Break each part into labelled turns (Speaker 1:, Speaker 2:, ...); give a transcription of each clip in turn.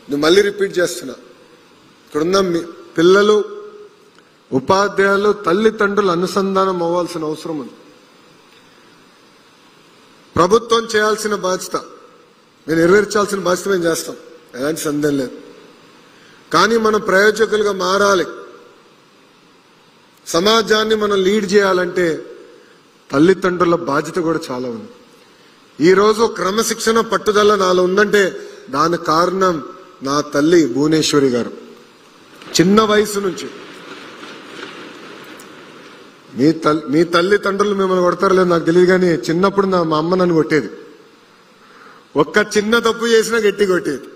Speaker 1: నేను మళ్ళీ రిపీట్ చేస్తున్నా, ఇక్కడున్న పిల్లలు, ఉపాధ్యాయులు, తల్లిదండ్రులు అనుసంధానం అవ్వాల్సిన అవసరం ఉంది. ప్రభుత్వం చేయాల్సిన బాధ్యత మేము నెరవేర్చాల్సిన బాధ్యత మేము చేస్తాం, ఎలాంటి సందేహం లేదు. కానీ మనం ప్రయోజకులుగా మారాలి. సమాజాన్ని మనం లీడ్ చేయాలంటే తల్లిదండ్రుల బాధ్యత కూడా చాలా ఉంది. ఈరోజు క్రమశిక్షణ పట్టుదల నాలో ఉందంటే దాని కారణం నా తల్లి భువనేశ్వరి గారు. చిన్న వయసు నుంచి మీ తల్లిదండ్రులు మిమ్మల్ని కొడతారో లేదు నాకు తెలియదు, కానీ చిన్నప్పుడు మా అమ్మ నన్ను కొట్టేది. ఒక్క చిన్న తప్పు చేసినా గట్టి కొట్టేది.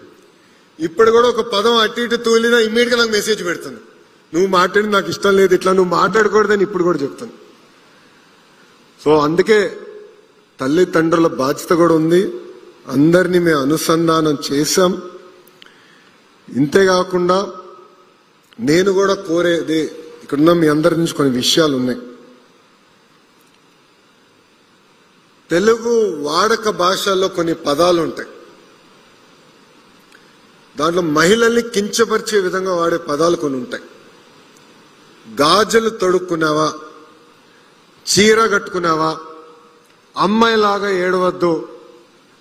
Speaker 1: ఇప్పుడు కూడా ఒక పదం అటు ఇటు తూలినా ఇమ్మీడియట్ గా నాకు మెసేజ్ పెడుతుంది, నువ్వు మాట్లాడి నాకు ఇష్టం లేదు, ఇట్లా నువ్వు మాట్లాడకూడదని ఇప్పుడు కూడా చెప్తాను. సో అందుకే తల్లిదండ్రుల బాధ్యత కూడా ఉంది. అందరినీ మేము అనుసంధానం చేశాం. ఇంతేకాకుండా నేను కూడా కోరేది, ఇక్కడున్న మీ అందరి నుంచి కొన్ని విషయాలు ఉన్నాయి. తెలుగు వాడక భాషల్లో కొన్ని పదాలు ఉంటాయి, దాంట్లో మహిళల్ని కించపరిచే విధంగా వాడే పదాలు కొన్ని ఉంటాయి. గాజులు తొడుక్కున్నావా, చీర కట్టుకున్నావా, అమ్మాయిలాగా ఏడవద్దు,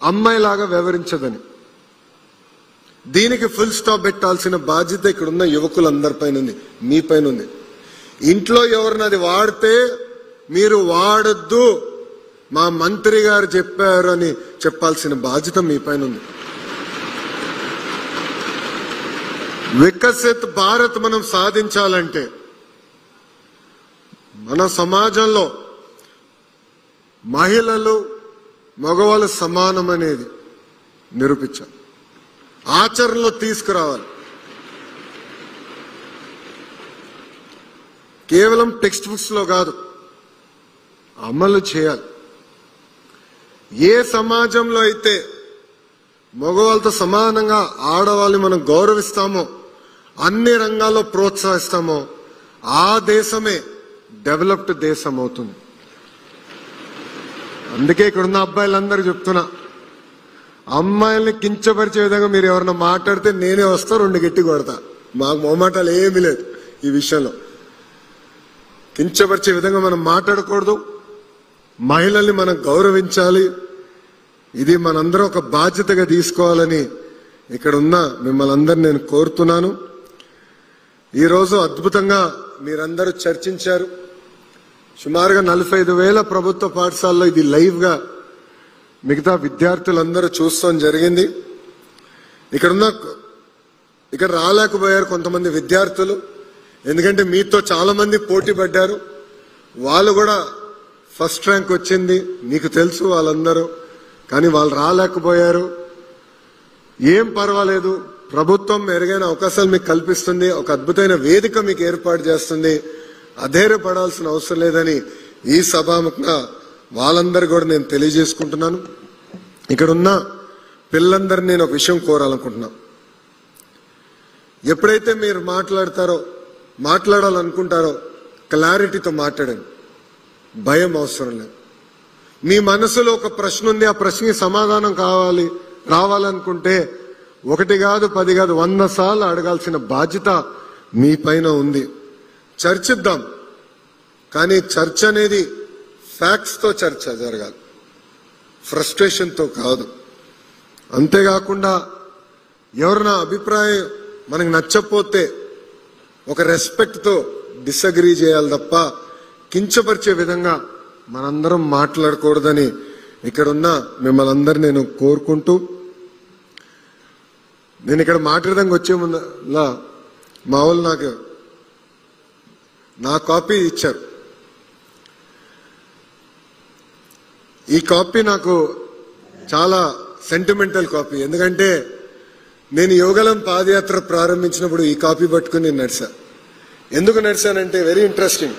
Speaker 1: అమ్మాయిలాగా వ్యవహరించదని. దీనికి ఫుల్ స్టాప్ పెట్టాల్సిన బాధ్యత ఇక్కడున్న యువకులందరిపైన ఉంది, మీ పైన ఉంది. ఇంట్లో ఎవరిని అది వాడితే మీరు వాడద్దు, మా మంత్రి గారు చెప్పారు అని చెప్పాల్సిన బాధ్యత మీ పైన ఉంది. వికసిత్ భారత్ మనం సాధించాలంటే మన సమాజంలో మహిళలు మగవాళ్ళు సమానం అనేది నిరూపించాలి, ఆచరణలో తీసుకురావాలి. కేవలం టెక్స్ట్ బుక్స్ లో కాదు, అమలు చేయాలి. ఏ సమాజంలో అయితే మగవాళ్ళతో సమానంగా ఆడవాళ్ళని మనం గౌరవిస్తామో, అన్ని రంగాల్లో ప్రోత్సహిస్తామో, ఆ దేశమే డెవలప్డ్ దేశం అవుతుంది. అందుకే ఇక్కడున్న అబ్బాయిలందరూ చెప్తున్నా, అమ్మాయిల్ని కించపరిచే విధంగా మీరు ఎవరన్నా మాట్లాడితే నేనే వస్తా, 2 గట్టి కొడతా. మాకు మొహమాటాలు ఏమీ లేదు ఈ విషయంలో. కించపరిచే విధంగా మనం మాట్లాడకూడదు, మహిళల్ని మనం గౌరవించాలి. ఇది మనందరం ఒక బాధ్యతగా తీసుకోవాలని ఇక్కడ ఉన్న మిమ్మల్ని అందరినీ నేను కోరుతున్నాను. ఈరోజు అద్భుతంగా మీరందరూ చర్చించారు. సుమారుగా 45,000 ప్రభుత్వ పాఠశాలలో ఇది లైవ్ గా మిగతా విద్యార్థులందరూ చూస్తాం జరిగింది. ఇక్కడ రాలేకపోయారు కొంతమంది విద్యార్థులు, ఎందుకంటే మీతో చాలా మంది పోటీ పడ్డారు. వాళ్ళు కూడా ఫస్ట్ ర్యాంక్ వచ్చింది, మీకు తెలుసు వాళ్ళందరూ, కానీ వాళ్ళు రాలేకపోయారు. ఏం పర్వాలేదు, ప్రభుత్వం మెరుగైన అవకాశాలు మీకు కల్పిస్తుంది, ఒక అద్భుతమైన వేదిక మీకు ఏర్పాటు చేస్తుంది. అధైర్యపడాల్సిన అవసరం లేదని ఈ సభాముఖంగా వాళ్ళందరూ కూడా నేను తెలియజేసుకుంటున్నాను. ఇక్కడ ఉన్న పిల్లలందరినీ నేను ఒక విషయం కోరాలనుకుంటున్నా. ఎప్పుడైతే మీరు మాట్లాడాలనుకుంటారో క్లారిటీతో మాట్లాడండి, భయం అవసరం లేదు. మీ మనసులో ఒక ప్రశ్న ఉంది, ఆ ప్రశ్నకి సమాధానం రావాలనుకుంటే 1 కాదు 10 కాదు 100 సార్లు అడగాల్సిన బాధ్యత మీ పైన ఉంది. చర్చిద్దాం, కానీ చర్చ అనేది ఫ్యాక్ట్స్ తో చర్చ జరగాలి, ఫ్రస్ట్రేషన్ తో కాదు. అంతేకాకుండా ఎవరైనా అభిప్రాయం మనకు నచ్చకపోతే ఒక రెస్పెక్ట్ తో డిసగ్రీ చేయాలి తప్ప కించపరిచే విధంగా మనందరం మాట్లాడకూడదని ఇక్కడున్న మిమ్మల్ని అందరినీ నేను కోరుకుంటూ, నేను ఇక్కడ మాట్లాడడానికి వచ్చే ముందులా మా వాళ్ళు నాకు నా కాపీ ఇచ్చారు. ఈ కాపీ నాకు చాలా సెంటిమెంటల్ కాపీ, ఎందుకంటే నేను యోగలం పాదయాత్ర ప్రారంభించినప్పుడు ఈ కాపీ పట్టుకుని నేను నడిచా. ఎందుకు నడిచానంటే వెరీ ఇంట్రెస్టింగ్,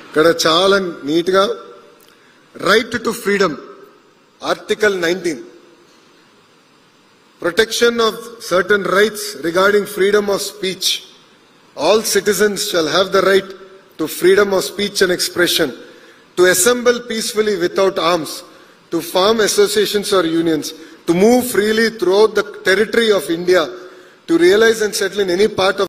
Speaker 1: ఇక్కడ చాలా నీట్ గా right to freedom, article 19, protection of certain rights regarding freedom of speech. All citizens shall have the right to freedom of speech and expression, to assemble peacefully without arms, to form associations or unions, to move freely throughout the territory of India, to realize and settle in any part of